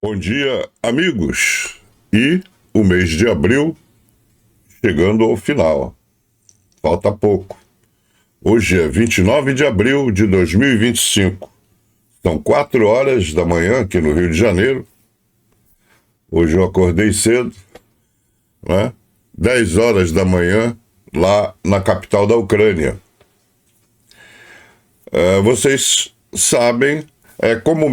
Bom dia, amigos. E o mês de abril chegando ao final. Falta pouco. Hoje é 29 de abril de 2025. São 4 horas da manhã aqui no Rio de Janeiro. Hoje eu acordei cedo, né? 10 horas da manhã lá na capital da Ucrânia. Vocês sabem, como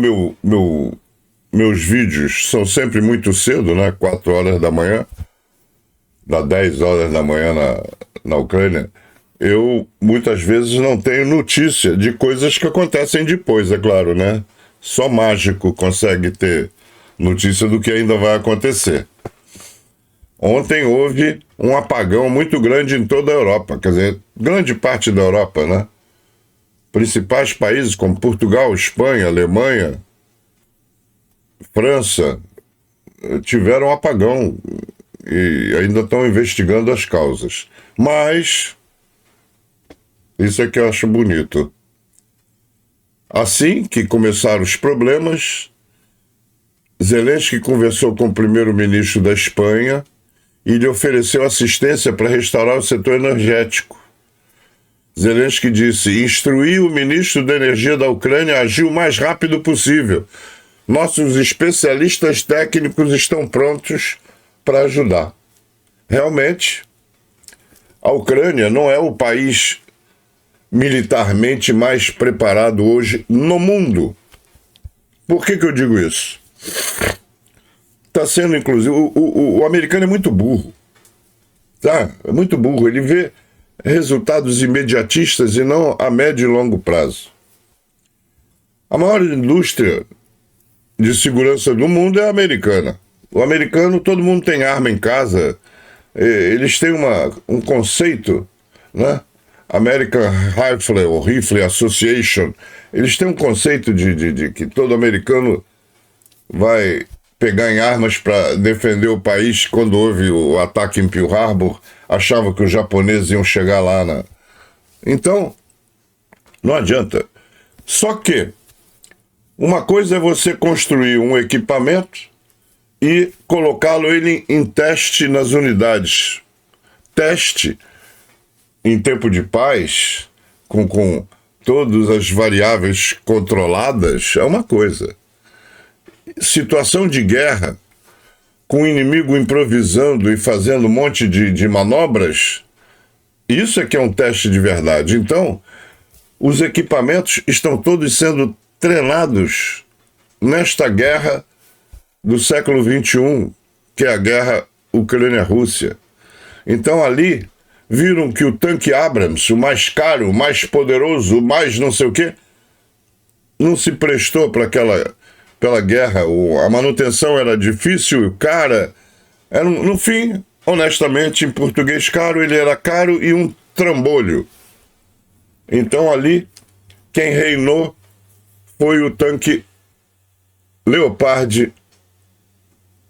meus vídeos são sempre muito cedo, né? 4 horas da manhã, dá 10 horas da manhã na Ucrânia, eu muitas vezes não tenho notícia de coisas que acontecem depois, é claro, né? Só mágico consegue ter notícia do que ainda vai acontecer. Ontem houve um apagão muito grande em toda a Europa, quer dizer, grande parte da Europa, né? Principais países como Portugal, Espanha, Alemanha, França, tiveram apagão e ainda estão investigando as causas. Mas isso é que eu acho bonito. Assim que começaram os problemas, Zelensky conversou com o primeiro-ministro da Espanha e lhe ofereceu assistência para restaurar o setor energético. Zelensky disse: instruí o ministro da Energia da Ucrânia a agir o mais rápido possível. Nossos especialistas técnicos estão prontos para ajudar. Realmente, a Ucrânia não é o país militarmente mais preparado hoje no mundo. Por que eu digo isso? Está sendo, inclusive, o americano é muito burro, tá? É muito burro. Ele vê resultados imediatistas e não a médio e longo prazo. A maior indústria de segurança do mundo é a americana. O americano, todo mundo tem arma em casa. Eles têm um conceito, né? American Rifle ou Rifle Association. Eles têm um conceito de que todo americano vai pegar em armas para defender o país. Quando houve o ataque em Pearl Harbor, achava que os japoneses iam chegar lá. Então, não adianta. Só que uma coisa é você construir um equipamento e colocá-lo ele em teste nas unidades. Teste em tempo de paz, com todas as variáveis controladas, é uma coisa. Situação de guerra, com o inimigo improvisando e fazendo um monte de manobras, isso é que é um teste de verdade. Então, os equipamentos estão todos sendo treinados nesta guerra do século XXI, que é a guerra Ucrânia-Rússia. Então, ali, viram que o tanque Abrams, o mais caro, o mais poderoso, o mais não sei o quê, não se prestou para pela guerra. A manutenção era difícil, cara. No fim, honestamente, em português caro, ele era caro e um trambolho. Então ali, quem reinou foi o tanque Leopard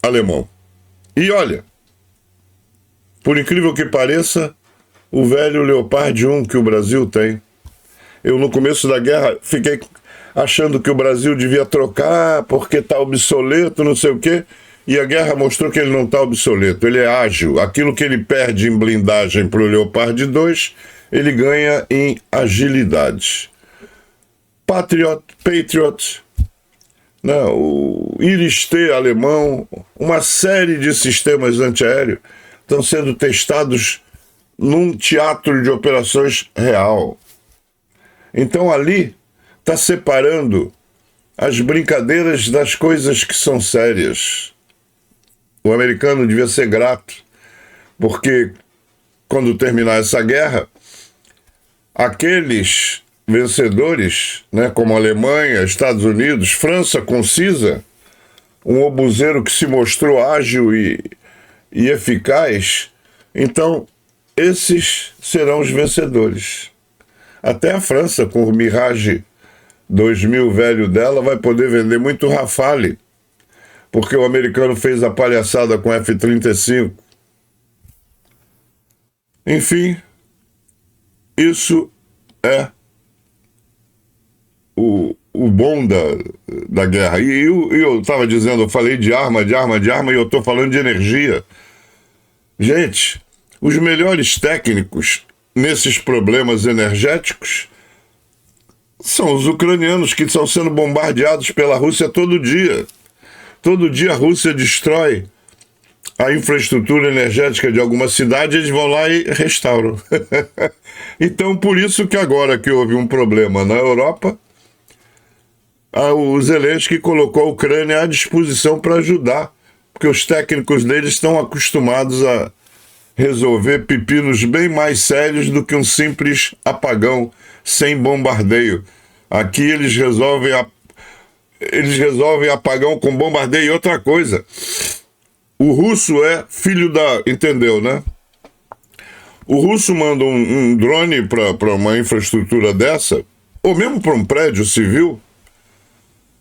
alemão. E olha, por incrível que pareça, o velho Leopard 1 que o Brasil tem. Eu, no começo da guerra, fiquei achando que o Brasil devia trocar porque está obsoleto, não sei o quê. E a guerra mostrou que ele não está obsoleto, ele é ágil. Aquilo que ele perde em blindagem para o Leopard 2, ele ganha em agilidade. Patriot, não, o Iris-T alemão, uma série de sistemas antiaéreos estão sendo testados num teatro de operações real. Então ali está separando as brincadeiras das coisas que são sérias. O americano devia ser grato, porque quando terminar essa guerra, aqueles vencedores, né, como Alemanha, Estados Unidos, França concisa, um obuseiro que se mostrou ágil e eficaz, então esses serão os vencedores. Até a França, com o Mirage 2000 velho dela, vai poder vender muito Rafale, porque o americano fez a palhaçada com F-35. Enfim, isso é o o bom da guerra. E eu estava dizendo, eu falei de arma, e eu estou falando de energia. Gente, os melhores técnicos nesses problemas energéticos são os ucranianos, que estão sendo bombardeados pela Rússia todo dia. Todo dia a Rússia destrói a infraestrutura energética de alguma cidade, eles vão lá e restauram. Então, por isso que agora que houve um problema na Europa, o Zelensky colocou a Ucrânia à disposição para ajudar, porque os técnicos deles estão acostumados a resolver pepinos bem mais sérios do que um simples apagão sem bombardeio. Aqui eles resolvem apagão com bombardeio e outra coisa. O russo é filho da... Entendeu, né? O russo manda um drone para uma infraestrutura dessa, ou mesmo para um prédio civil,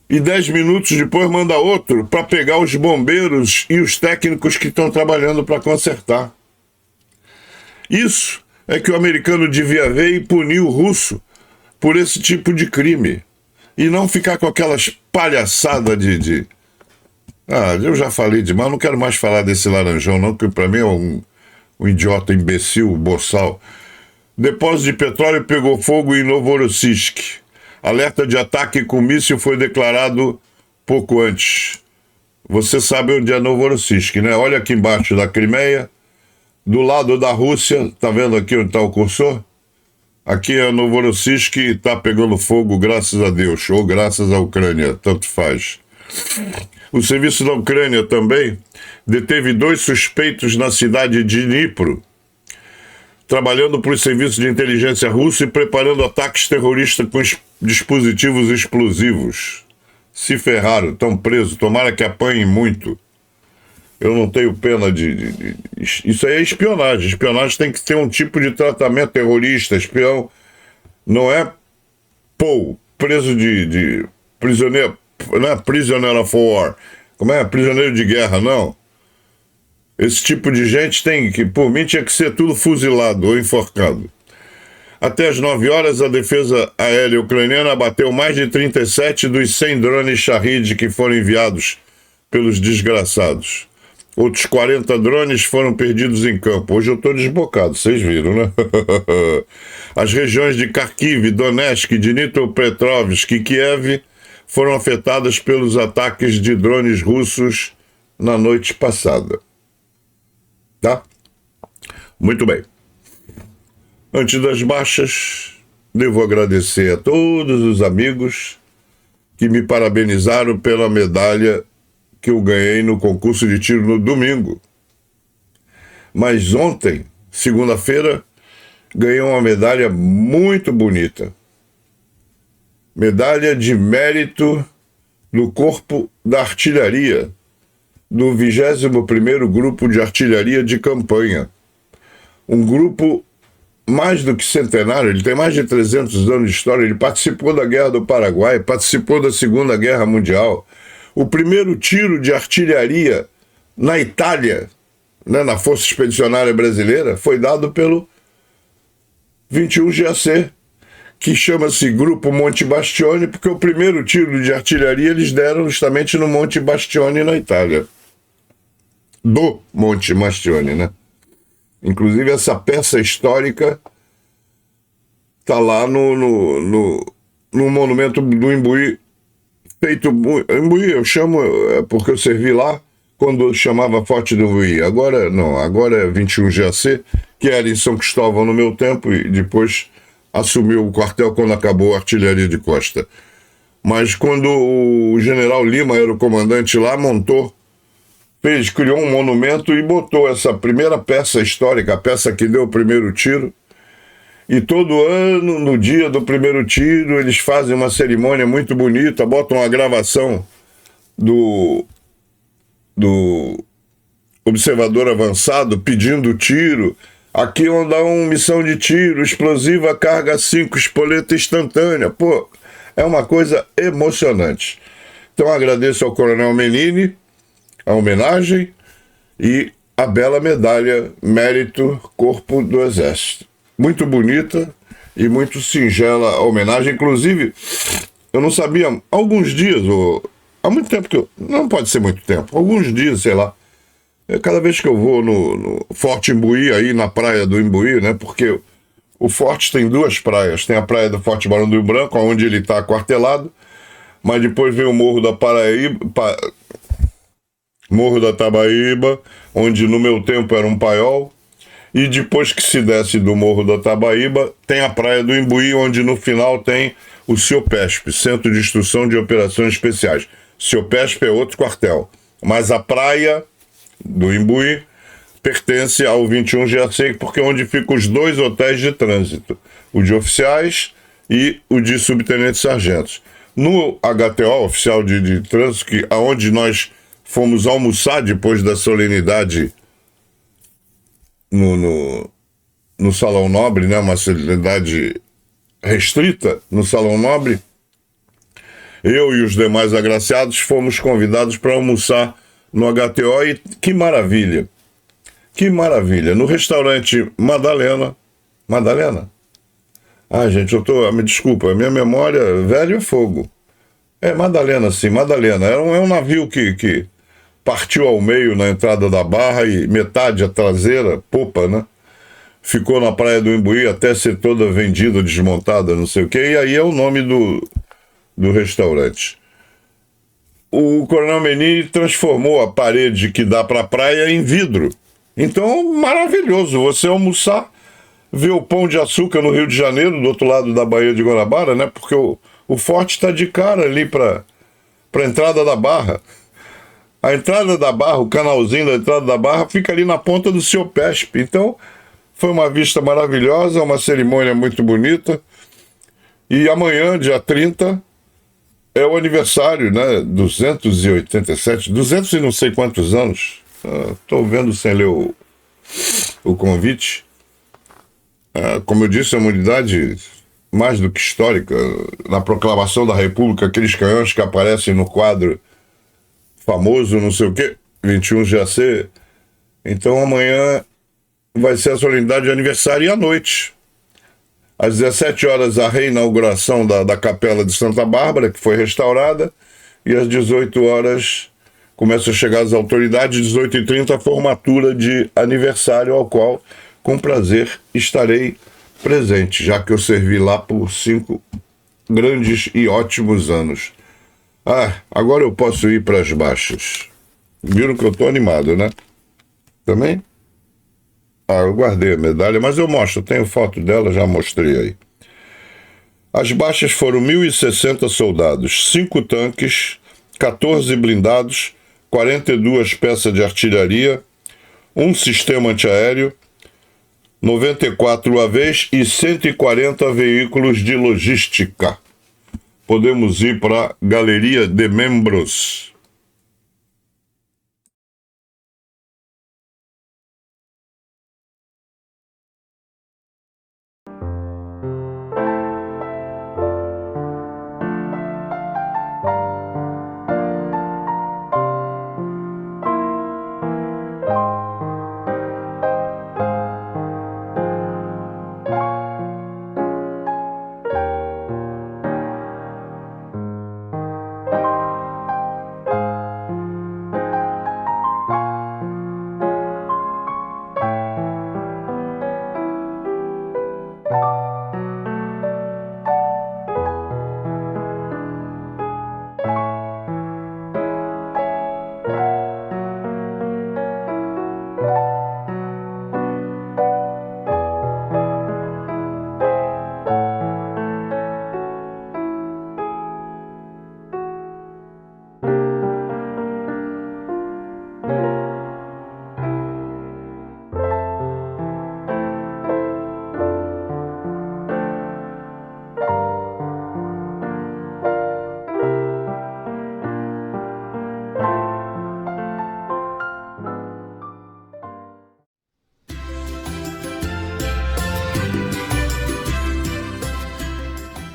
e 10 minutos depois manda outro para pegar os bombeiros e os técnicos que estão trabalhando para consertar. Isso é que o americano devia ver e punir o russo por esse tipo de crime. E não ficar com aquelas palhaçadas de... eu já falei demais, não quero mais falar desse laranjão não, que para mim é um idiota imbecil, boçal. Depósito de petróleo pegou fogo em Novorossiysk. Alerta de ataque com míssil foi declarado pouco antes. Você sabe onde é Novorossiysk, né? Olha aqui embaixo da Crimeia, do lado da Rússia, tá vendo aqui onde está o cursor? Aqui é Novorossiysk e está pegando fogo, graças a Deus, ou graças à Ucrânia, tanto faz. O serviço da Ucrânia também deteve 2 suspeitos na cidade de Dnipro, trabalhando para os serviços de inteligência russa e preparando ataques terroristas com dispositivos explosivos. Se ferraram, estão presos, tomara que apanhem muito. Eu não tenho pena Isso aí é espionagem. Espionagem tem que ter um tipo de tratamento terrorista. Espião não é preso de prisioneiro, não é prisoner of war. Como é? Prisioneiro de guerra, não. Esse tipo de gente tem que, por mim, tinha que ser tudo fuzilado ou enforcado. Até às 9 horas, a defesa aérea ucraniana abateu mais de 37 dos 100 drones Shahid que foram enviados pelos desgraçados. Outros 40 drones foram perdidos em campo. Hoje eu estou desbocado, vocês viram, né? As regiões de Kharkiv, Donetsk, Dnipropetrovsk e Kiev foram afetadas pelos ataques de drones russos na noite passada. Tá? Muito bem. Antes das baixas, devo agradecer a todos os amigos que me parabenizaram pela medalha que eu ganhei no concurso de tiro no domingo. Mas ontem, segunda-feira, ganhei uma medalha muito bonita. Medalha de mérito do Corpo da Artilharia, do 21º Grupo de Artilharia de Campanha. Um grupo mais do que centenário, ele tem mais de 300 anos de história, ele participou da Guerra do Paraguai, participou da Segunda Guerra Mundial. O primeiro tiro de artilharia na Itália, né, na Força Expedicionária Brasileira, foi dado pelo 21 GAC, que chama-se Grupo Monte Bastione, porque o primeiro tiro de artilharia eles deram justamente no Monte Bastione, na Itália. Do Monte Bastione, né? Inclusive, essa peça histórica está lá no monumento do Imbuí, feito... Imbuí, eu chamo, porque eu servi lá quando eu chamava Forte do Imbuí. Agora, não, agora é 21 GAC, que era em São Cristóvão no meu tempo, e depois assumiu o quartel quando acabou a artilharia de costa. Mas quando o general Lima era o comandante lá, criou um monumento e botou essa primeira peça histórica, a peça que deu o primeiro tiro. E todo ano, no dia do primeiro tiro, eles fazem uma cerimônia muito bonita, botam a gravação do observador avançado pedindo tiro. Aqui onde dá uma missão de tiro, explosiva, carga 5, espoleta instantânea. Pô, é uma coisa emocionante. Então agradeço ao Coronel Menini a homenagem e a bela medalha Mérito Corpo do Exército. Muito bonita e muito singela a homenagem. Inclusive, eu não sabia, há alguns dias, há muito tempo que eu, não pode ser muito tempo, alguns dias, sei lá, cada vez que eu vou no Forte Imbuí, aí na praia do Imbuí, né, porque o Forte tem duas praias, tem a praia do Forte Barão do Rio Branco, onde ele está aquartelado, mas depois vem o Morro da Paraíba, Morro da Tabaíba, onde no meu tempo era um paiol, e depois que se desce do Morro da Tabaíba, tem a praia do Imbuí, onde no final tem o CIOPESP, Centro de Instrução de Operações Especiais. CIOPESP é outro quartel, mas a praia do Imbuí pertence ao 21 GAC, porque é onde ficam os dois hotéis de trânsito, o de oficiais e o de subtenentes-sargentos. No HTO, oficial de trânsito, que aonde nós fomos almoçar depois da solenidade no Salão Nobre, né, uma solenidade restrita no Salão Nobre, eu e os demais agraciados fomos convidados para almoçar no HTO e que maravilha! Que maravilha! No restaurante Madalena. Madalena? Ah, gente, me desculpa, a minha memória, velho é fogo. É Madalena, sim, Madalena. É um navio que partiu ao meio na entrada da Barra e metade a traseira, popa, né? Ficou na praia do Imbuí até ser toda vendida, desmontada, não sei o quê. E aí é o nome do restaurante. O Coronel Meni transformou a parede que dá para a praia em vidro. Então, maravilhoso você almoçar, ver o Pão de Açúcar no Rio de Janeiro, do outro lado da Baía de Guanabara, né? Porque o Forte está de cara ali para a entrada da Barra. A entrada da Barra, o canalzinho da entrada da Barra, fica ali na ponta do CIOPESP. Então, foi uma vista maravilhosa, uma cerimônia muito bonita. E amanhã, dia 30, é o aniversário, né? 287, 200 e não sei quantos anos. Estou vendo sem ler o convite. Como eu disse, é uma unidade mais do que histórica. Na proclamação da República, aqueles canhões que aparecem no quadro famoso, não sei o quê, 21 GAC. Então amanhã vai ser a solenidade de aniversário e à noite. Às 17 horas, a reinauguração da Capela de Santa Bárbara, que foi restaurada, e às 18 horas começam a chegar as autoridades, 18h30, a formatura de aniversário, ao qual, com prazer, estarei presente, já que eu servi lá por 5 grandes e ótimos anos. Agora eu posso ir para as baixas. Viram que eu estou animado, né? Também? Eu guardei a medalha, mas eu mostro, tenho foto dela, já mostrei aí. As baixas foram 1.060 soldados, 5 tanques, 14 blindados, 42 peças de artilharia, um sistema antiaéreo, 94 UAVs e 140 veículos de logística. Podemos ir para a Galeria de Membros.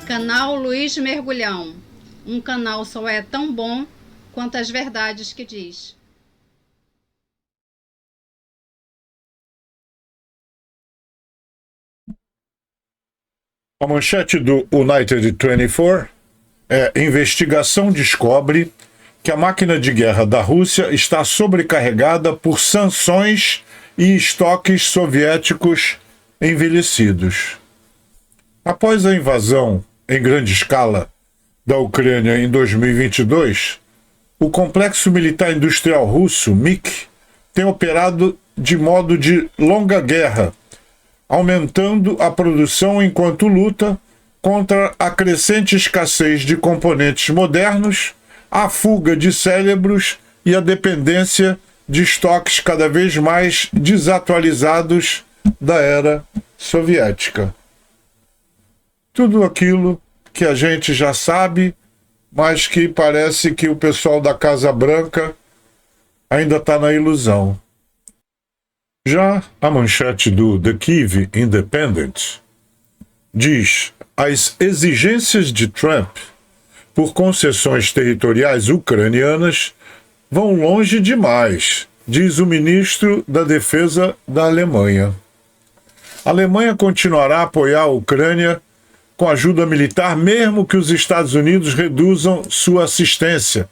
Canal Luiz Mergulhão. Um canal só é tão bom quanto as verdades que diz. A manchete do United 24 Investigação descobre que a máquina de guerra da Rússia está sobrecarregada por sanções e estoques soviéticos envelhecidos. Após a invasão em grande escala da Ucrânia em 2022, o complexo militar industrial russo, MIK, tem operado de modo de longa guerra, aumentando a produção enquanto luta contra a crescente escassez de componentes modernos, a fuga de cérebros e a dependência de estoques cada vez mais desatualizados da era soviética. Tudo aquilo que a gente já sabe, mas que parece que o pessoal da Casa Branca ainda está na ilusão. Já a manchete do The Kyiv Independent diz: as exigências de Trump por concessões territoriais ucranianas vão longe demais, diz o ministro da Defesa da Alemanha. A Alemanha continuará a apoiar a Ucrânia com ajuda militar, mesmo que os Estados Unidos reduzam sua assistência,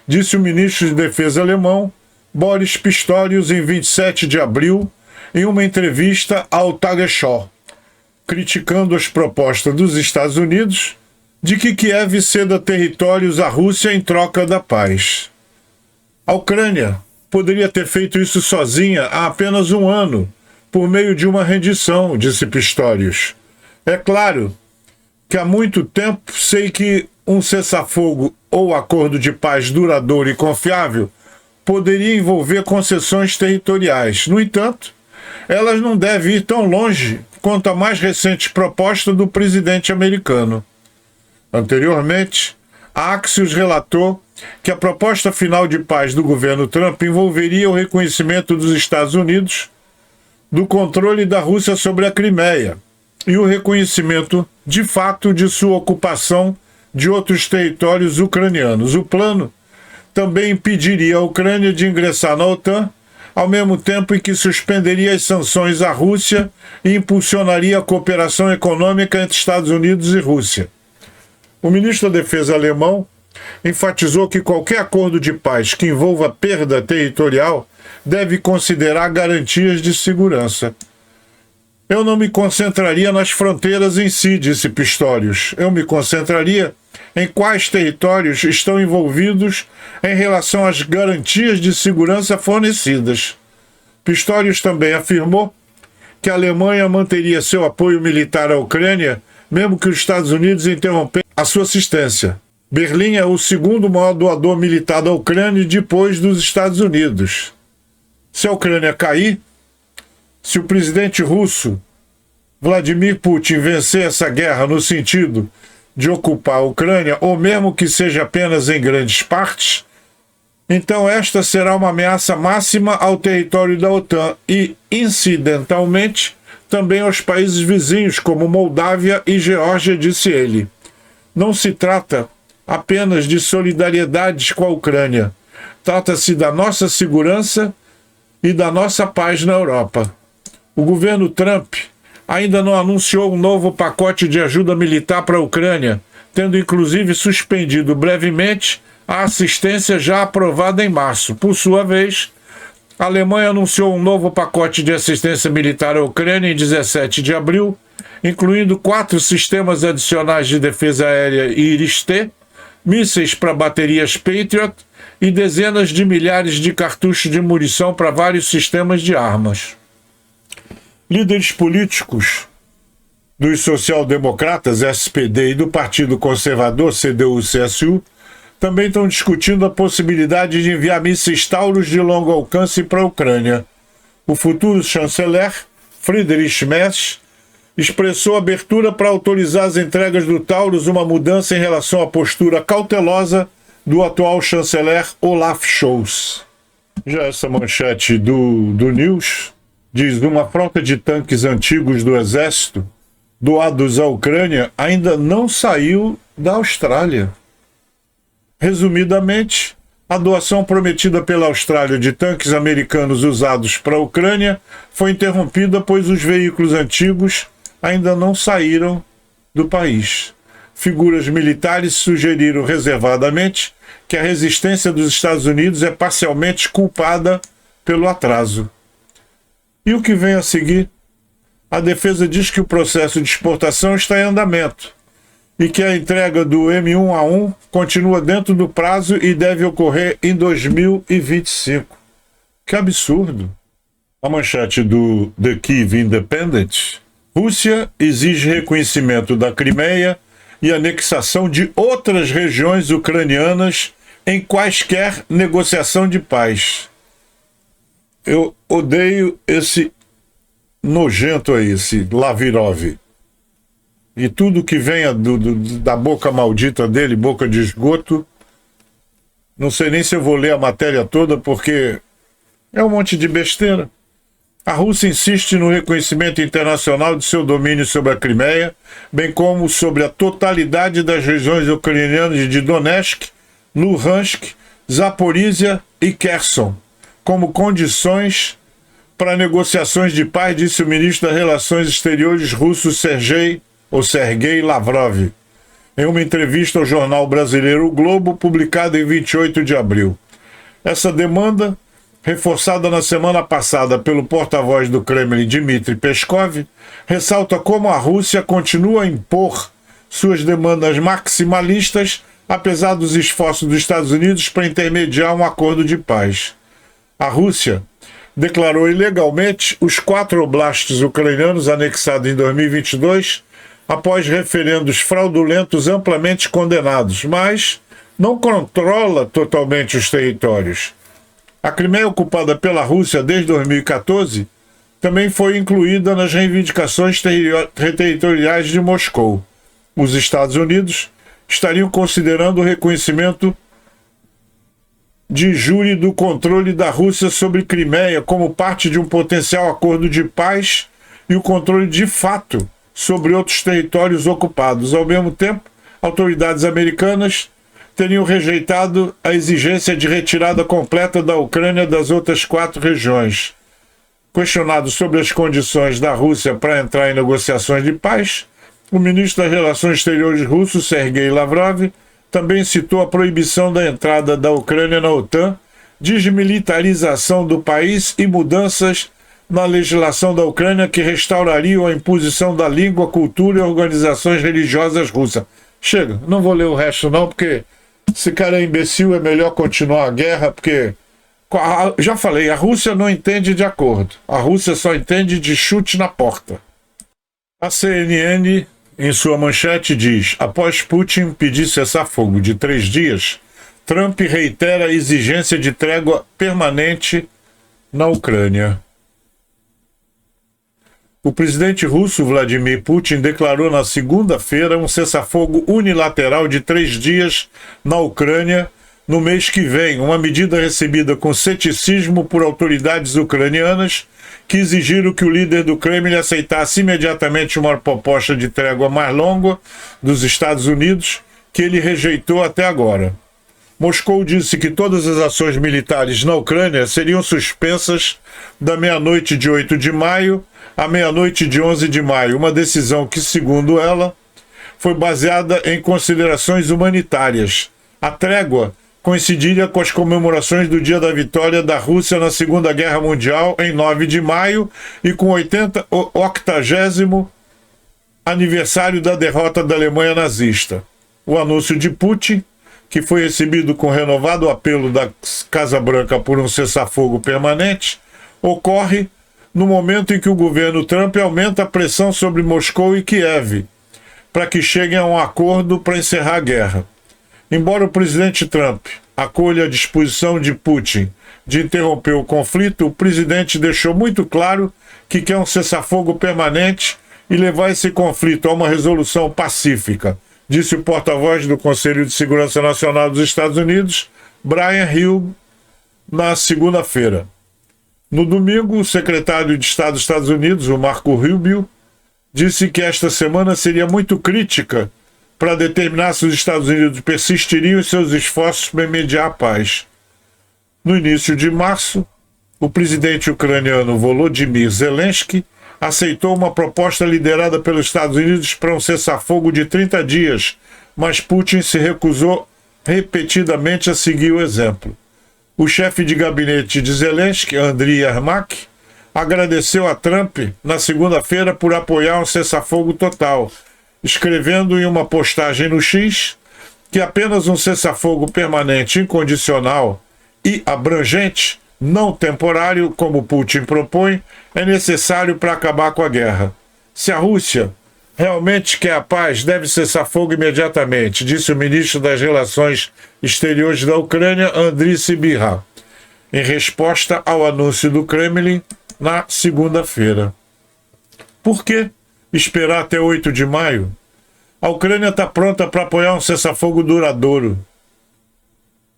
disse o ministro de Defesa alemão, Boris Pistorius, em 27 de abril, em uma entrevista ao Tagesschau, criticando as propostas dos Estados Unidos de que Kiev ceda territórios à Rússia em troca da paz. A Ucrânia poderia ter feito isso sozinha há apenas um ano, por meio de uma rendição, disse Pistorius. É claro que há muito tempo sei que um cessar-fogo ou acordo de paz duradouro e confiável poderia envolver concessões territoriais. No entanto, elas não devem ir tão longe quanto a mais recente proposta do presidente americano. Anteriormente, a Axios relatou que a proposta final de paz do governo Trump envolveria o reconhecimento dos Estados Unidos do controle da Rússia sobre a Crimeia e o reconhecimento de fato de sua ocupação de outros territórios ucranianos. O plano também impediria a Ucrânia de ingressar na OTAN, ao mesmo tempo em que suspenderia as sanções à Rússia e impulsionaria a cooperação econômica entre Estados Unidos e Rússia. O ministro da Defesa alemão enfatizou que qualquer acordo de paz que envolva perda territorial deve considerar garantias de segurança. Eu não me concentraria nas fronteiras em si, disse Pistorius. Eu me concentraria em quais territórios estão envolvidos em relação às garantias de segurança fornecidas. Pistorius também afirmou que a Alemanha manteria seu apoio militar à Ucrânia, mesmo que os Estados Unidos interrompessem a sua assistência. Berlim é o segundo maior doador militar da Ucrânia depois dos Estados Unidos. Se a Ucrânia cair, se o presidente russo Vladimir Putin vencer essa guerra no sentido de ocupar a Ucrânia, ou mesmo que seja apenas em grandes partes, então esta será uma ameaça máxima ao território da OTAN e, incidentalmente, também aos países vizinhos como Moldávia e Geórgia, disse ele. Não se trata apenas de solidariedade com a Ucrânia. Trata-se da nossa segurança e da nossa paz na Europa. O governo Trump ainda não anunciou um novo pacote de ajuda militar para a Ucrânia, tendo inclusive suspendido brevemente a assistência já aprovada em março. Por sua vez, a Alemanha anunciou um novo pacote de assistência militar à Ucrânia em 17 de abril, incluindo 4 sistemas adicionais de defesa aérea Iris-T, mísseis para baterias Patriot e dezenas de milhares de cartuchos de munição para vários sistemas de armas. Líderes políticos dos social-democratas, SPD, e do Partido Conservador, CDU-CSU, também estão discutindo a possibilidade de enviar mísseis Taurus de longo alcance para a Ucrânia. O futuro chanceler, Friedrich Merz, expressou abertura para autorizar as entregas do Taurus, uma mudança em relação à postura cautelosa do atual chanceler Olaf Scholz. Já essa manchete do News diz: uma frota de tanques antigos do Exército, doados à Ucrânia, ainda não saiu da Austrália. Resumidamente, a doação prometida pela Austrália de tanques americanos usados para a Ucrânia foi interrompida, pois os veículos antigos ainda não saíram do país. figuras militares sugeriram reservadamente que a resistência dos Estados Unidos é parcialmente culpada pelo atraso. E o que vem a seguir? A defesa diz que o processo de exportação está em andamento e que a entrega do M1A1 continua dentro do prazo e deve ocorrer em 2025. Que absurdo! A manchete do The Kyiv Independent: Rússia exige reconhecimento da Crimeia e anexação de outras regiões ucranianas em quaisquer negociação de paz. Eu odeio esse nojento aí, esse Lavrov. E tudo que venha da boca maldita dele, boca de esgoto, não sei nem se eu vou ler a matéria toda, porque é um monte de besteira. A Rússia insiste no reconhecimento internacional de seu domínio sobre a Crimeia, bem como sobre a totalidade das regiões ucranianas de Donetsk, Luhansk, Zaporizhia e Kherson, como condições para negociações de paz, disse o ministro das Relações Exteriores russo Sergei Lavrov, em uma entrevista ao jornal brasileiro O Globo, publicada em 28 de abril. Essa demanda, reforçada na semana passada pelo porta-voz do Kremlin, Dmitry Peskov, ressalta como a Rússia continua a impor suas demandas maximalistas, apesar dos esforços dos Estados Unidos para intermediar um acordo de paz. A Rússia declarou ilegalmente os 4 oblastes ucranianos anexados em 2022, após referendos fraudulentos amplamente condenados, mas não controla totalmente os territórios. A Crimeia, ocupada pela Rússia desde 2014, também foi incluída nas reivindicações territoriais de Moscou. Os Estados Unidos estariam considerando o reconhecimento de jure do controle da Rússia sobre Crimeia como parte de um potencial acordo de paz e o controle de fato sobre outros territórios ocupados. Ao mesmo tempo, autoridades americanas teriam rejeitado a exigência de retirada completa da Ucrânia das outras 4 regiões. Questionado sobre as condições da Rússia para entrar em negociações de paz, o ministro das Relações Exteriores russo, Sergei Lavrov, também citou a proibição da entrada da Ucrânia na OTAN, desmilitarização do país e mudanças na legislação da Ucrânia que restaurariam a imposição da língua, cultura e organizações religiosas russas. Chega, não vou ler o resto não, porque esse cara é imbecil, é melhor continuar a guerra, porque, já falei, a Rússia não entende de acordo. A Rússia só entende de chute na porta. A CNN, em sua manchete, diz: após Putin pedir cessar-fogo de 3 dias, Trump reitera a exigência de trégua permanente na Ucrânia. O presidente russo Vladimir Putin declarou na segunda-feira um cessar-fogo unilateral de 3 dias na Ucrânia no mês que vem, uma medida recebida com ceticismo por autoridades ucranianas que exigiram que o líder do Kremlin aceitasse imediatamente uma proposta de trégua mais longa dos Estados Unidos, que ele rejeitou até agora. Moscou disse que todas as ações militares na Ucrânia seriam suspensas da meia-noite de 8 de maio à meia-noite de 11 de maio, uma decisão que, segundo ela, foi baseada em considerações humanitárias. A trégua coincidiria com as comemorações do Dia da Vitória da Rússia na Segunda Guerra Mundial, em 9 de maio, e com o 80º aniversário da derrota da Alemanha nazista. O anúncio de Putin, que foi recebido com renovado apelo da Casa Branca por um cessar-fogo permanente, ocorre no momento em que o governo Trump aumenta a pressão sobre Moscou e Kiev para que cheguem a um acordo para encerrar a guerra. Embora o presidente Trump acolha a disposição de Putin de interromper o conflito, o presidente deixou muito claro que quer um cessar-fogo permanente e levar esse conflito a uma resolução pacífica, disse o porta-voz do Conselho de Segurança Nacional dos Estados Unidos, Brian Hill, na segunda-feira. No domingo, o secretário de Estado dos Estados Unidos, o Marco Rubio, disse que esta semana seria muito crítica para determinar se os Estados Unidos persistiriam em seus esforços para mediar a paz. No início de março, o presidente ucraniano Volodymyr Zelensky aceitou uma proposta liderada pelos Estados Unidos para um cessar-fogo de 30 dias, mas Putin se recusou repetidamente a seguir o exemplo. O chefe de gabinete de Zelensky, Andriy Yermak, agradeceu a Trump na segunda-feira por apoiar um cessar-fogo total, escrevendo em uma postagem no X que apenas um cessar-fogo permanente, incondicional e abrangente, não temporário, como Putin propõe, é necessário para acabar com a guerra. Se a Rússia realmente quer a paz, deve cessar fogo imediatamente, disse o ministro das Relações Exteriores da Ucrânia, Andriy Sybiha, em resposta ao anúncio do Kremlin na segunda-feira. Por que esperar até 8 de maio? A Ucrânia está pronta para apoiar um cessar-fogo duradouro.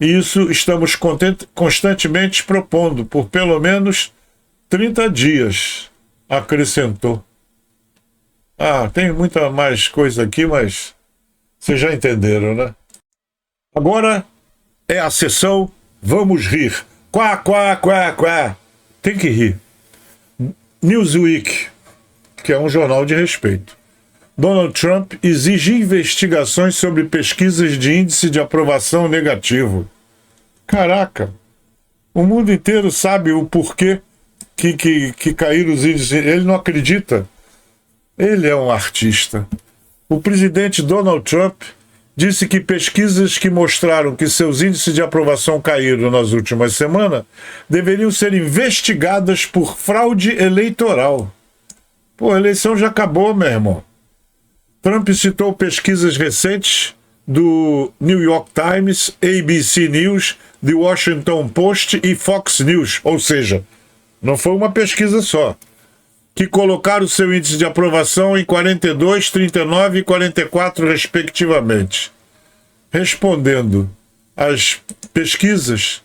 E isso estamos constantemente propondo por pelo menos 30 dias, acrescentou. Tem muita mais coisa aqui, mas vocês já entenderam, né? Agora é a sessão Vamos Rir. Quá, quá, quá, quá. Tem que rir. Newsweek, que é um jornal de respeito. Donald Trump exige investigações sobre pesquisas de índice de aprovação negativo. Caraca, o mundo inteiro sabe o porquê que caíram os índices. Ele não acredita. Ele é um artista. O presidente Donald Trump disse que pesquisas que mostraram que seus índices de aprovação caíram nas últimas semanas deveriam ser investigadas por fraude eleitoral. Pô, a eleição já acabou, meu irmão. Trump citou pesquisas recentes do New York Times, ABC News, The Washington Post e Fox News, ou seja, não foi uma pesquisa só, que colocaram seu índice de aprovação em 42, 39 e 44, respectivamente. Respondendo às pesquisas,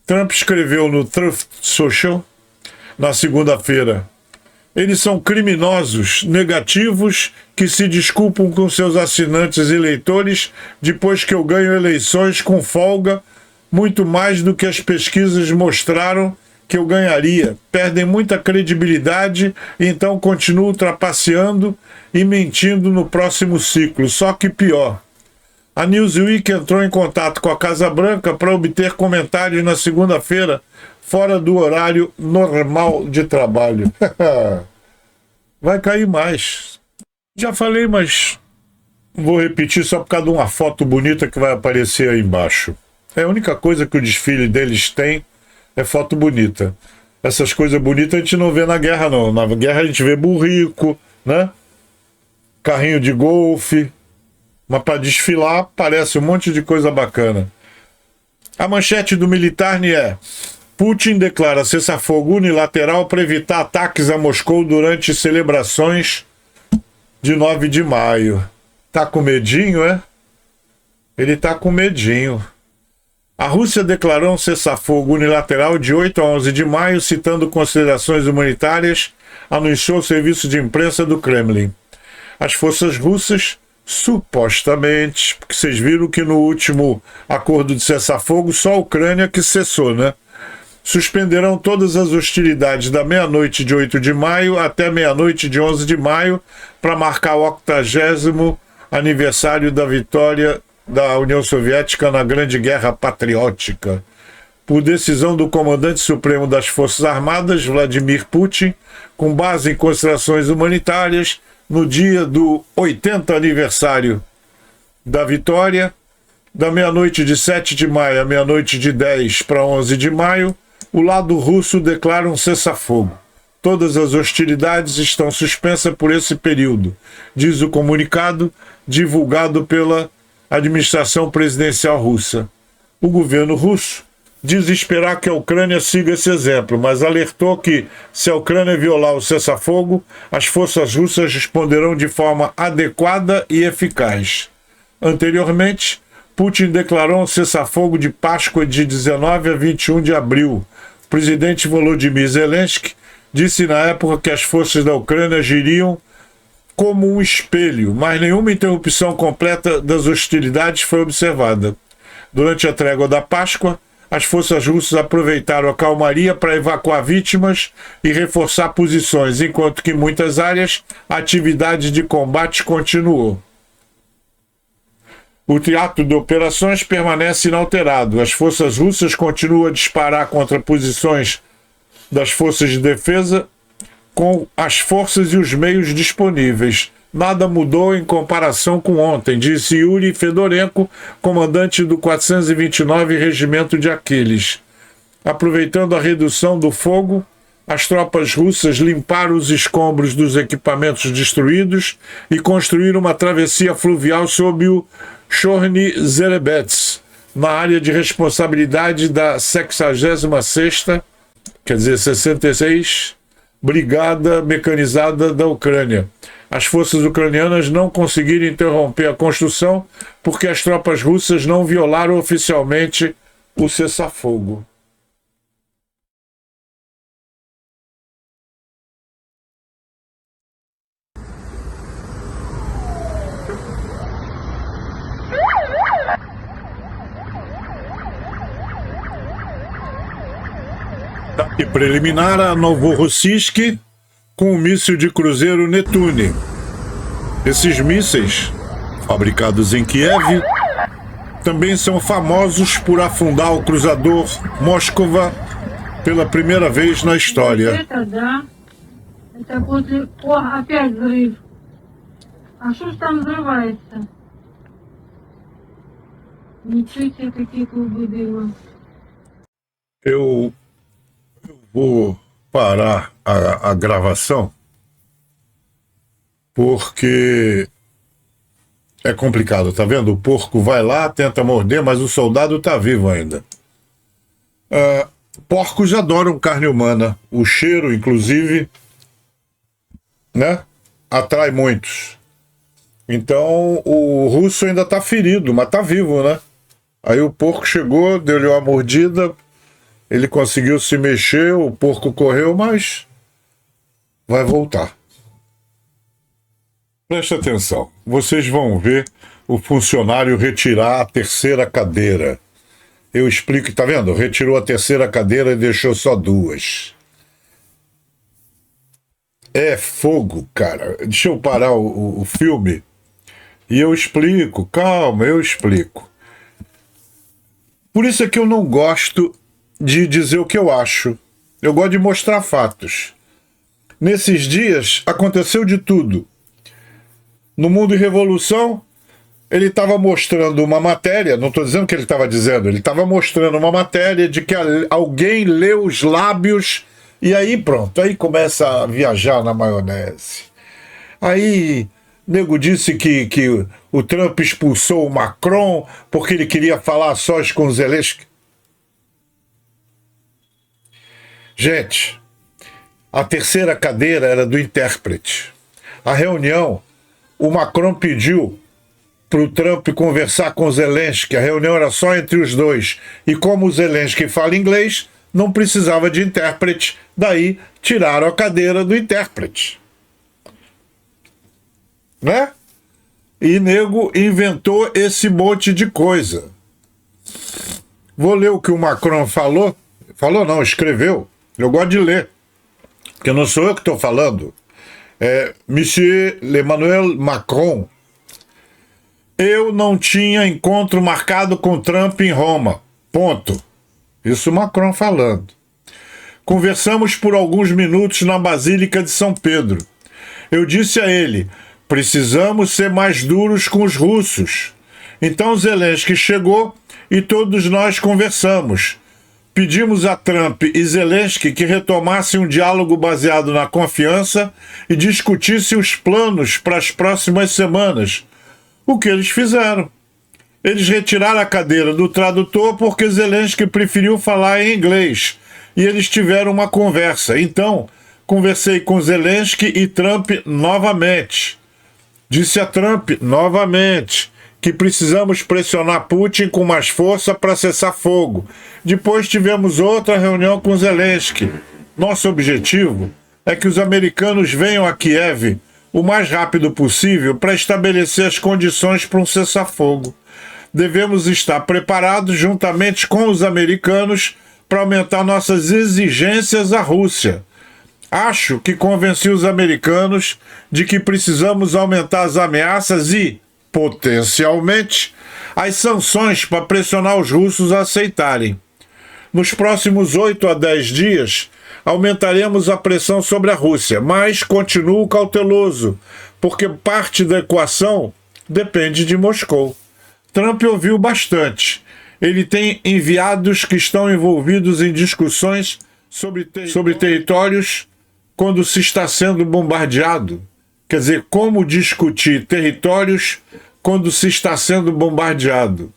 Trump escreveu no Truth Social, na segunda-feira: eles são criminosos, negativos, que se desculpam com seus assinantes e eleitores depois que eu ganho eleições com folga, muito mais do que as pesquisas mostraram que eu ganharia. Perdem muita credibilidade e então continuam trapaceando e mentindo no próximo ciclo, só que pior. A Newsweek entrou em contato com a Casa Branca para obter comentários na segunda-feira, fora do horário normal de trabalho. Vai cair mais. Já falei, mas vou repetir só por causa de uma foto bonita que vai aparecer aí embaixo. É a única coisa que o desfile deles tem, é foto bonita. Essas coisas bonitas a gente não vê na guerra, não. Na guerra a gente vê burrico, né? Carrinho de golfe. Mas para desfilar parece um monte de coisa bacana. A manchete do Militar é: Putin declara cessar-fogo unilateral para evitar ataques a Moscou durante celebrações de 9 de maio. Tá com medinho, é? Ele tá com medinho. A Rússia declarou um cessar-fogo unilateral de 8 a 11 de maio, citando considerações humanitárias, anunciou o serviço de imprensa do Kremlin. As forças russas, supostamente, porque vocês viram que no último acordo de cessar-fogo só a Ucrânia que cessou, né? Suspenderão todas as hostilidades da meia-noite de 8 de maio até meia-noite de 11 de maio para marcar o 80º aniversário da vitória da União Soviética na Grande Guerra Patriótica. Por decisão do comandante supremo das Forças Armadas, Vladimir Putin, com base em considerações humanitárias, no dia do 80º aniversário da vitória, da meia-noite de 7 de maio à meia-noite de 10 para 11 de maio, o lado russo declara um cessar-fogo. Todas as hostilidades estão suspensas por esse período, diz o comunicado divulgado pela administração presidencial russa. O governo russo diz esperar que a Ucrânia siga esse exemplo, mas alertou que, se a Ucrânia violar o cessar-fogo, as forças russas responderão de forma adequada e eficaz. Anteriormente, Putin declarou um cessar-fogo de Páscoa de 19 a 21 de abril. O presidente Volodymyr Zelensky disse na época que as forças da Ucrânia agiriam como um espelho, mas nenhuma interrupção completa das hostilidades foi observada. Durante a trégua da Páscoa, as forças russas aproveitaram a calmaria para evacuar vítimas e reforçar posições, enquanto que em muitas áreas a atividade de combate continuou. O teatro de operações permanece inalterado. As forças russas continuam a disparar contra posições das forças de defesa com as forças e os meios disponíveis. Nada mudou em comparação com ontem, disse Yuri Fedorenko, comandante do 429 Regimento de Aquiles. Aproveitando a redução do fogo, as tropas russas limparam os escombros dos equipamentos destruídos e construíram uma travessia fluvial sob o Chorny Zerebets, na área de responsabilidade da 66ª, quer dizer, 66, Brigada Mecanizada da Ucrânia. As forças ucranianas não conseguiram interromper a construção porque as tropas russas não violaram oficialmente o cessar-fogo. E preliminar a Novorossiysk com o míssil de cruzeiro Netune. Esses mísseis, fabricados em Kiev, também são famosos por afundar o cruzador Moskva pela primeira vez na história. Eu vou parar a gravação porque é complicado, tá vendo? O porco vai lá, tenta morder, mas o soldado tá vivo ainda. Porcos adoram carne humana. O cheiro, inclusive, né, atrai muitos. Então o russo ainda tá ferido, mas tá vivo, né? Aí o porco chegou, deu-lhe uma mordida, ele conseguiu se mexer, o porco correu, mas vai voltar. Preste atenção, vocês vão ver o funcionário retirar a terceira cadeira. Eu explico, tá vendo? Retirou a terceira cadeira e deixou só duas. É fogo, cara. Deixa eu parar o filme e eu explico. Calma, eu explico. Por isso é que eu não gosto de dizer o que eu acho. Eu gosto de mostrar fatos. Nesses dias aconteceu de tudo. No Mundo em Revolução, ele estava mostrando uma matéria, não estou dizendo o que ele estava dizendo, ele estava mostrando uma matéria de que alguém leu os lábios e aí pronto, aí começa a viajar na maionese. Aí nego disse que o Trump expulsou o Macron porque ele queria falar sós com o Zelensky. Gente, a terceira cadeira era do intérprete. A reunião, o Macron pediu para o Trump conversar com o Zelensky, a reunião era só entre os dois. E como o Zelensky fala inglês, não precisava de intérprete, daí tiraram a cadeira do intérprete. Né? E nego inventou esse monte de coisa. Vou ler o que o Macron falou. Falou não, escreveu. Eu gosto de ler, porque não sou eu que estou falando. É Monsieur Emmanuel Macron. Eu não tinha encontro marcado com Trump em Roma. Ponto. Isso Macron falando. Conversamos por alguns minutos na Basílica de São Pedro. Eu disse a ele, precisamos ser mais duros com os russos. Então Zelensky chegou e todos nós conversamos. Pedimos a Trump e Zelensky que retomassem um diálogo baseado na confiança e discutissem os planos para as próximas semanas. O que eles fizeram? Eles retiraram a cadeira do tradutor porque Zelensky preferiu falar em inglês. E eles tiveram uma conversa. Então, conversei com Zelensky e Trump novamente. Disse a Trump novamente que precisamos pressionar Putin com mais força para cessar fogo. Depois tivemos outra reunião com Zelensky. Nosso objetivo é que os americanos venham a Kiev o mais rápido possível para estabelecer as condições para um cessar-fogo. devemos estar preparados juntamente com os americanos para aumentar nossas exigências à Rússia. Acho que convenci os americanos de que precisamos aumentar as ameaças e, potencialmente, as sanções para pressionar os russos a aceitarem. Nos próximos 8 a 10 dias, aumentaremos a pressão sobre a Rússia, mas continuo cauteloso, porque parte da equação depende de Moscou. Trump ouviu bastante. Ele tem enviados que estão envolvidos em discussões sobre territórios quando se está sendo bombardeado. Quer dizer, como discutir territórios quando se está sendo bombardeado.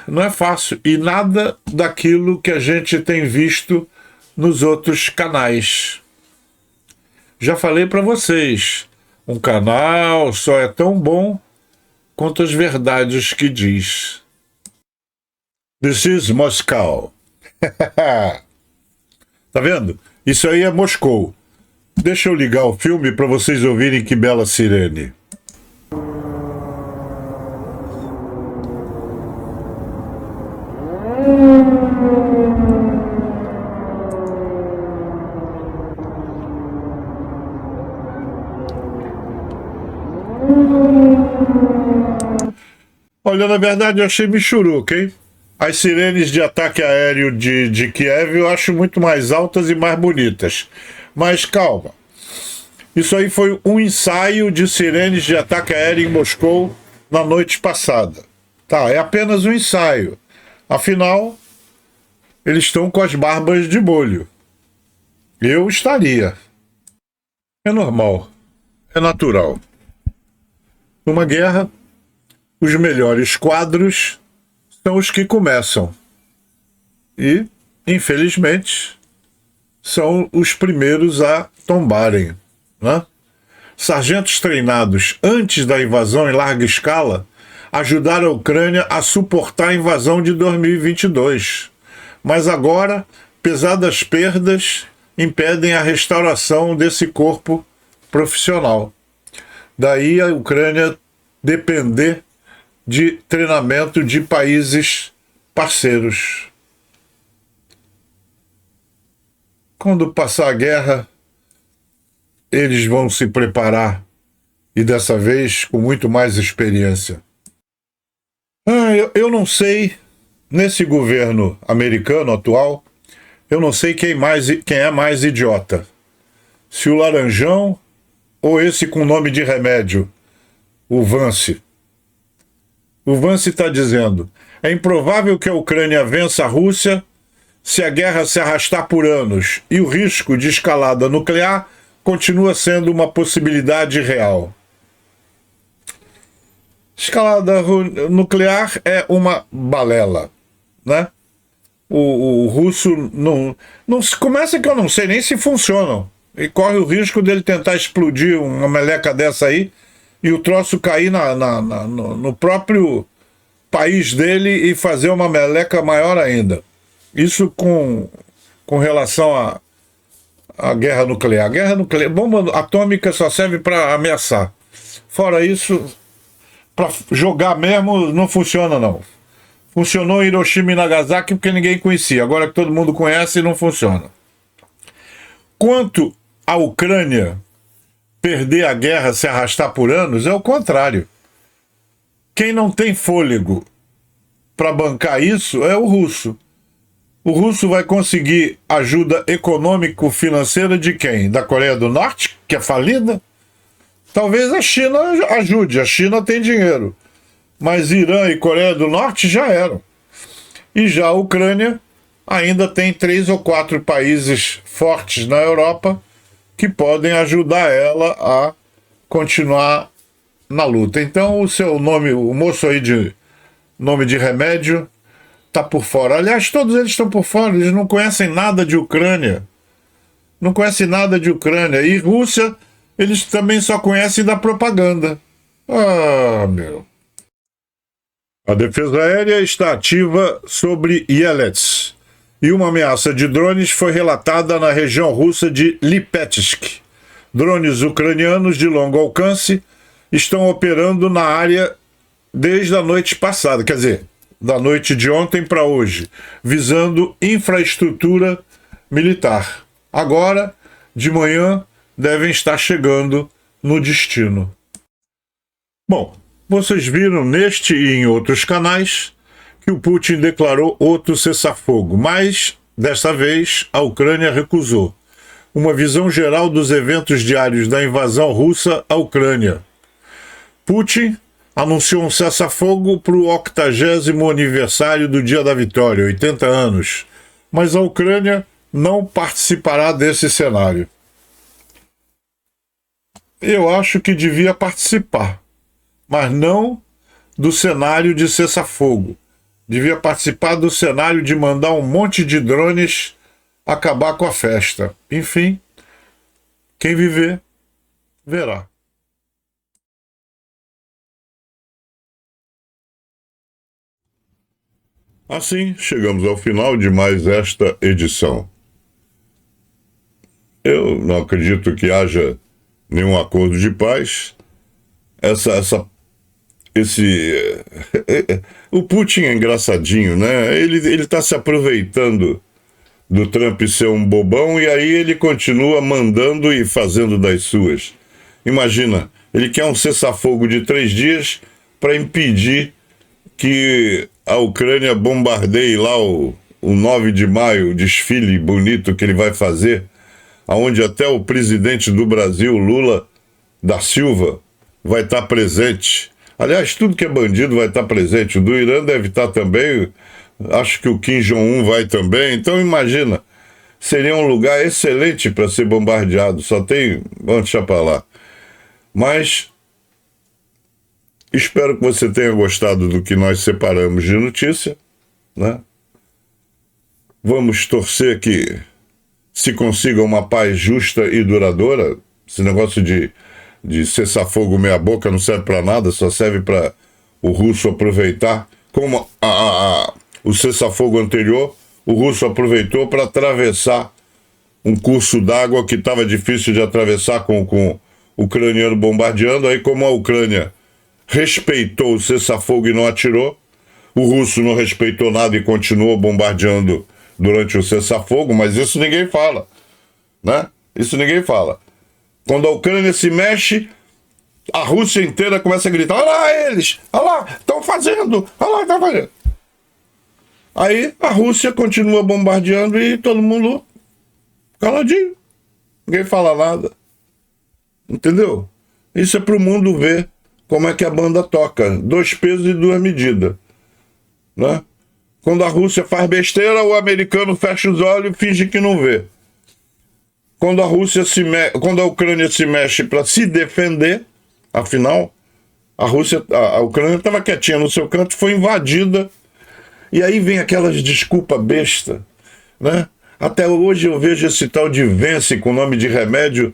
Não é fácil. E nada daquilo que a gente tem visto nos outros canais. Já falei para vocês, um canal só é tão bom quanto as verdades que diz. This is Moscow. Tá vendo? Isso aí é Moscou. Deixa eu ligar o filme para vocês ouvirem que bela sirene. Olha, na verdade eu achei michuruca, hein? As sirenes de ataque aéreo de Kiev eu acho muito mais altas e mais bonitas. Mas calma. Isso aí foi um ensaio de sirenes de ataque aéreo em Moscou na noite passada. Tá, é apenas um ensaio. Afinal, eles estão com as barbas de molho. Eu estaria. É normal. É natural. Numa guerra, os melhores quadros são os que começam. E, infelizmente, são os primeiros a tombarem, né? Sargentos treinados antes da invasão em larga escala ajudaram a Ucrânia a suportar a invasão de 2022. Mas agora, pesadas perdas impedem a restauração desse corpo profissional. Daí a Ucrânia depender de treinamento de países parceiros. Quando passar a guerra, eles vão se preparar, e dessa vez com muito mais experiência. Eu não sei, nesse governo americano atual, eu não sei quem é mais idiota. Se o Laranjão ou esse com nome de remédio, o Vance. O Vance está dizendo: é improvável que a Ucrânia vença a Rússia se a guerra se arrastar por anos, e o risco de escalada nuclear continua sendo uma possibilidade real. Escalada nuclear é uma balela, né? O russo não começa que eu não sei nem se funcionam. E corre o risco dele tentar explodir uma meleca dessa aí e o troço cair no próprio país dele e fazer uma meleca maior ainda. Isso com relação à guerra nuclear. Bomba atômica só serve para ameaçar. Fora isso, para jogar mesmo não funciona não. Funcionou em Hiroshima e Nagasaki porque ninguém conhecia. Agora que todo mundo conhece, não funciona. Quanto a Ucrânia perder a guerra, se arrastar por anos, é o contrário. Quem não tem fôlego para bancar isso é o russo. O russo vai conseguir ajuda econômico-financeira de quem? Da Coreia do Norte, que é falida? Talvez a China ajude, a China tem dinheiro. Mas Irã e Coreia do Norte já eram. E já a Ucrânia ainda tem 3 ou 4 países fortes na Europa que podem ajudar ela a continuar na luta. Então o seu nome, o moço aí de nome de remédio, está por fora. Aliás, todos eles estão por fora, eles não conhecem nada de Ucrânia. Não conhecem nada de Ucrânia. E Rússia, eles também só conhecem da propaganda. Ah, meu. A defesa aérea está ativa sobre Yelets. E uma ameaça de drones foi relatada na região russa de Lipetsk. Drones ucranianos de longo alcance estão operando na área desde a noite passada, quer dizer, da noite de ontem para hoje, visando infraestrutura militar. Agora, de manhã, devem estar chegando no destino. Bom, vocês viram neste e em outros canais que o Putin declarou outro cessar-fogo, mas, desta vez, a Ucrânia recusou. Uma visão geral dos eventos diários da invasão russa à Ucrânia. Putin anunciou um cessar-fogo para o 80º aniversário do Dia da Vitória, 80 anos, mas a Ucrânia não participará desse cenário. Eu acho que devia participar, mas não do cenário de cessar-fogo. Devia participar do cenário de mandar um monte de drones acabar com a festa. Enfim, quem viver, verá. Assim, chegamos ao final de mais esta edição. Eu não acredito que haja nenhum acordo de paz. O Putin é engraçadinho, né? Ele tá se aproveitando do Trump ser um bobão e aí ele continua mandando e fazendo das suas. Imagina, ele quer um cessar-fogo de 3 dias para impedir que a Ucrânia bombardeie lá o 9 de maio, o desfile bonito que ele vai fazer, onde até o presidente do Brasil, Lula da Silva, vai estar presente. Aliás, tudo que é bandido vai estar presente. O do Irã deve estar também. Acho que o Kim Jong-un vai também. Então, imagina, seria um lugar excelente para ser bombardeado. Só tem... Vamos deixar para lá. Mas espero que você tenha gostado do que nós separamos de notícia, né? Vamos torcer que se consiga uma paz justa e duradoura. Esse negócio de cessar-fogo meia boca não serve para nada, só serve para o russo aproveitar. Como o cessar-fogo anterior, o russo aproveitou para atravessar um curso d'água que estava difícil de atravessar com o ucraniano bombardeando. Aí, como a Ucrânia respeitou o cessar-fogo e não atirou, o russo não respeitou nada e continuou bombardeando durante o cessar-fogo, mas isso ninguém fala, né? Isso ninguém fala. Quando a Ucrânia se mexe, a Rússia inteira começa a gritar: olha lá eles, olha lá, estão fazendo, olha lá, estão fazendo. Aí a Rússia continua bombardeando e todo mundo caladinho. Ninguém fala nada. Entendeu? Isso é para o mundo ver como é que a banda toca. 2 pesos e 2 medidas. Né? Quando a Rússia faz besteira, o americano fecha os olhos e finge que não vê. Quando a Ucrânia se mexe para se defender, afinal, a Ucrânia estava quietinha no seu canto, foi invadida. E aí vem aquelas desculpas besta, né? Até hoje eu vejo esse tal de Vence com nome de remédio.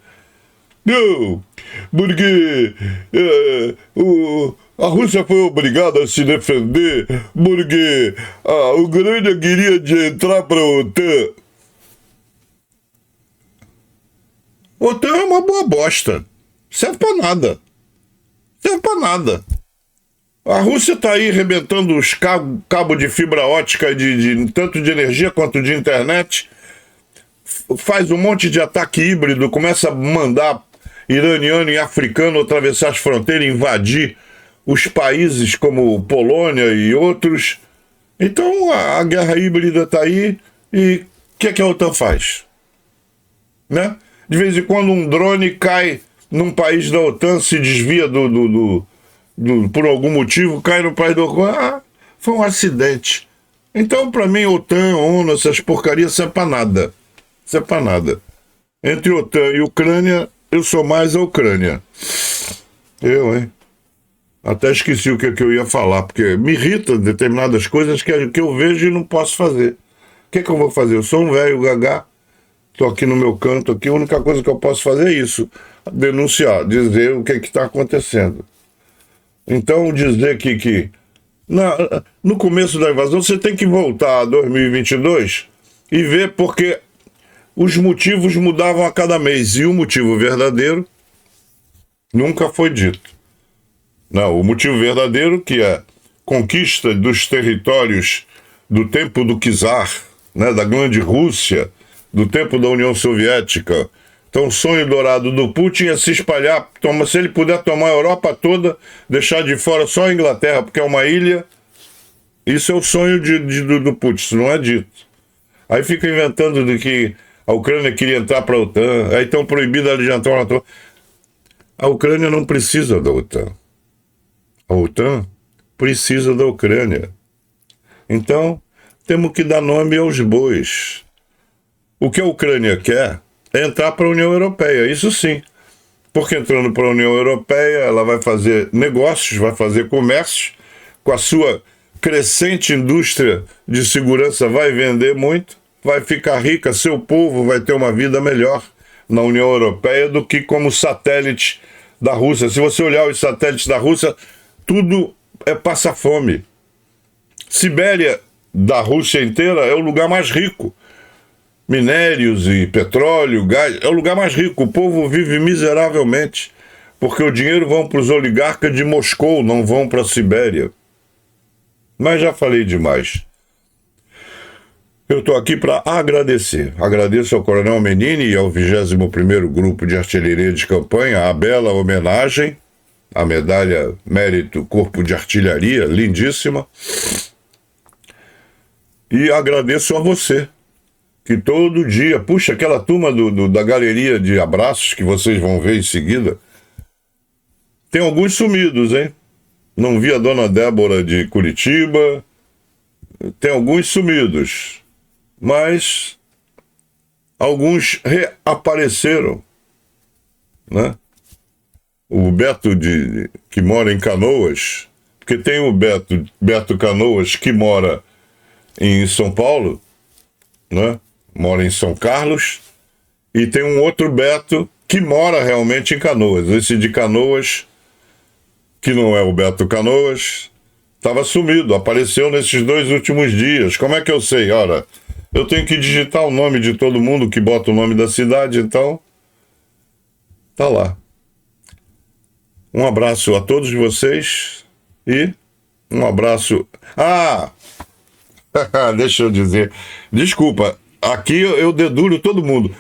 Não, porque a Rússia foi obrigada a se defender porque a Ucrânia queria entrar para a OTAN. OTAN é uma boa bosta. Serve pra nada. Serve pra nada. A Rússia tá aí arrebentando os cabos de fibra ótica, tanto de energia quanto de internet. Faz um monte de ataque híbrido, começa a mandar iraniano e africano atravessar as fronteiras, invadir os países como Polônia e outros. Então a guerra híbrida tá aí e o que a OTAN faz? Né? De vez em quando um drone cai num país da OTAN, se desvia por algum motivo, cai no país da OTAN. Foi um acidente. Então, para mim, OTAN, ONU, essas porcarias, serve para nada. Serve para nada. Entre OTAN e Ucrânia, eu sou mais a Ucrânia. Hein? Até esqueci o que eu ia falar, porque me irrita determinadas coisas que eu vejo e não posso fazer. O que eu vou fazer? Eu sou um velho gagá. Estou aqui no meu canto, aqui, a única coisa que eu posso fazer é isso, denunciar, dizer o que está acontecendo. Então, dizer que no começo da invasão você tem que voltar a 2022 e ver porque os motivos mudavam a cada mês, e o motivo verdadeiro nunca foi dito. Não, o motivo verdadeiro, que é conquista dos territórios do tempo do czar, né, da grande Rússia, do tempo da União Soviética. Então o sonho dourado do Putin é se espalhar, se ele puder tomar a Europa toda, deixar de fora só a Inglaterra, porque é uma ilha. Isso é o sonho do Putin, isso não é dito. Aí fica inventando de que a Ucrânia queria entrar para a OTAN, aí estão proibidas de entrar na OTAN. A Ucrânia não precisa da OTAN. A OTAN precisa da Ucrânia. Então, temos que dar nome aos bois. O que a Ucrânia quer é entrar para a União Europeia, isso sim. Porque entrando para a União Europeia, ela vai fazer negócios, vai fazer comércio, com a sua crescente indústria de segurança vai vender muito, vai ficar rica, seu povo vai ter uma vida melhor na União Europeia do que como satélite da Rússia. Se você olhar os satélites da Rússia, tudo passa fome. Sibéria da Rússia inteira é o lugar mais rico. Minérios e petróleo, gás, é o lugar mais rico. O povo vive miseravelmente, porque o dinheiro vão para os oligarcas de Moscou, não vão para a Sibéria. Mas já falei demais. Eu estou aqui para agradecer. Agradeço ao Coronel Menini e ao 21º Grupo de Artilharia de Campanha a bela homenagem, a medalha Mérito Corpo de Artilharia, lindíssima. E agradeço a você, que todo dia, puxa, aquela turma da galeria de abraços que vocês vão ver em seguida, tem alguns sumidos, hein? Não vi a dona Débora de Curitiba, tem alguns sumidos, mas alguns reapareceram, né? O Beto, que mora em Canoas, porque tem o Beto Canoas, que mora em São Paulo, né? Mora em São Carlos, e tem um outro Beto que mora realmente em Canoas. Esse de Canoas, que não é o Beto Canoas, estava sumido, apareceu nesses 2 últimos dias. Como é que eu sei? Ora, eu tenho que digitar o nome de todo mundo que bota o nome da cidade, então tá lá. Um abraço a todos vocês e um abraço... deixa eu dizer, desculpa, aqui eu deduro todo mundo.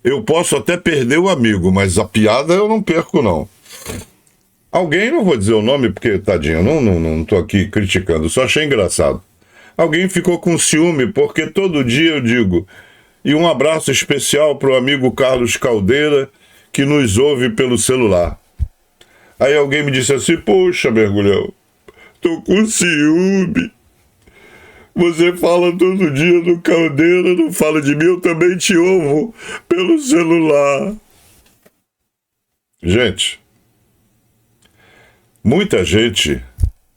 Eu posso até perder o amigo, mas a piada eu não perco, não. Alguém, não vou dizer o nome porque, tadinho, não tô aqui criticando, só achei engraçado. Alguém ficou com ciúme porque todo dia eu digo, e um abraço especial pro amigo Carlos Caldeira, que nos ouve pelo celular. Aí alguém me disse assim, poxa, Mergulhão, tô com ciúme. Você fala todo dia do Caldeira, não fala de mim, eu também te ouvo pelo celular. Gente, muita gente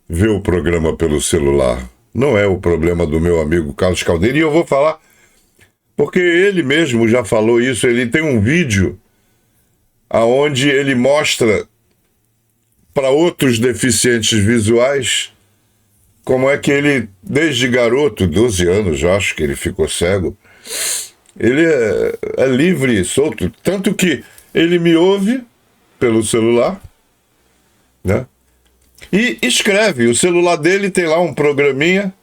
vê o programa pelo celular. Não é o problema do meu amigo Carlos Caldeira. E eu vou falar, porque ele mesmo já falou isso. Ele tem um vídeo onde ele mostra para outros deficientes visuais como é que ele, desde garoto, 12 anos, já acho que ele ficou cego, ele é livre e solto. Tanto que ele me ouve pelo celular, né? E escreve. O celular dele tem lá um programinha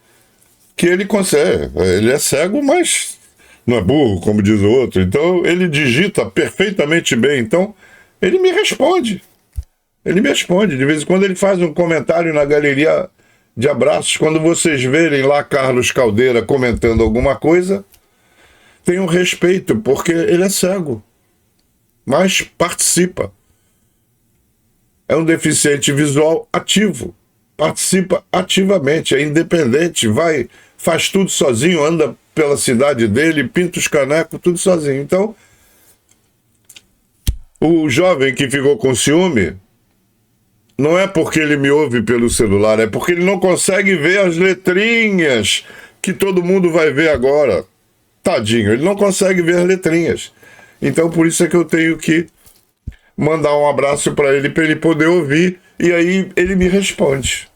que ele consegue. Ele é cego, mas não é burro, como diz o outro. Então, ele digita perfeitamente bem. Então, ele me responde. Ele me responde. De vez em quando ele faz um comentário na galeria de abraços. Quando vocês verem lá Carlos Caldeira comentando alguma coisa, tenham respeito, porque ele é cego. Mas participa. É um deficiente visual ativo, participa ativamente, é independente, faz tudo sozinho, anda pela cidade dele, pinta os canecos, tudo sozinho. Então, o jovem que ficou com ciúme, não é porque ele me ouve pelo celular, é porque ele não consegue ver as letrinhas que todo mundo vai ver agora. Tadinho, ele não consegue ver as letrinhas. Então, por isso é que eu tenho que mandar um abraço para ele poder ouvir, e aí ele me responde,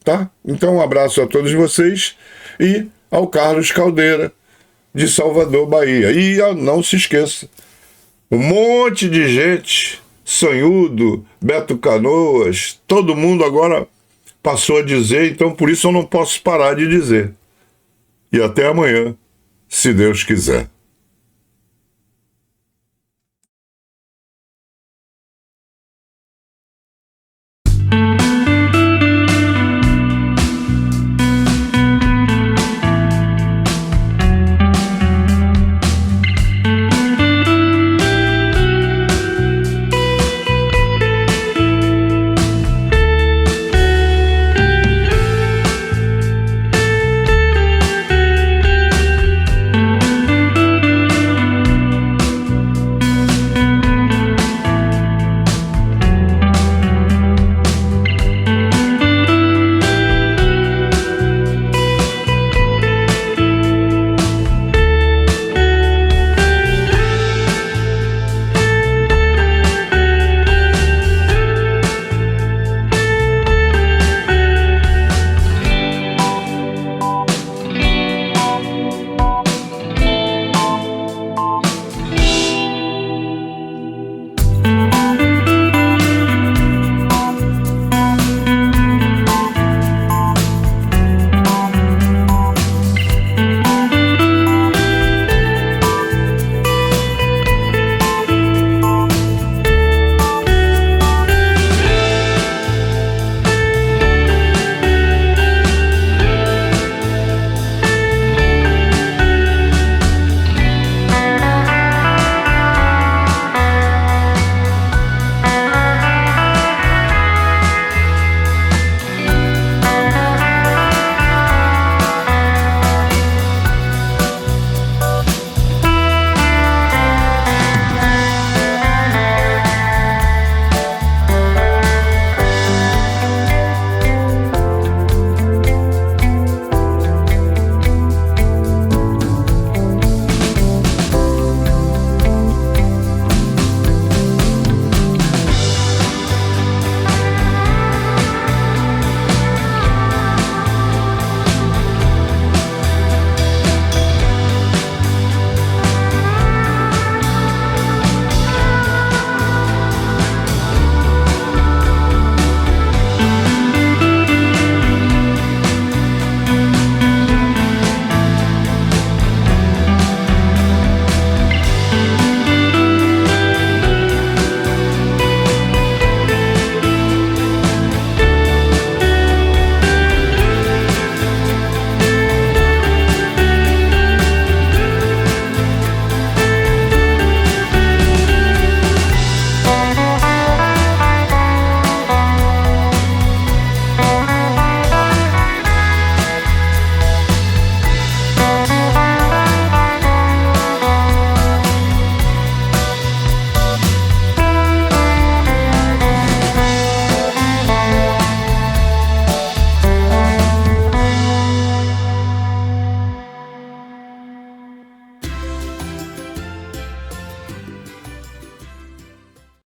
tá? Então um abraço a todos vocês e ao Carlos Caldeira de Salvador, Bahia. E não se esqueça, um monte de gente Sonhudo, Beto Canoas, todo mundo agora passou a dizer, então por isso eu não posso parar de dizer. E até amanhã, se Deus quiser.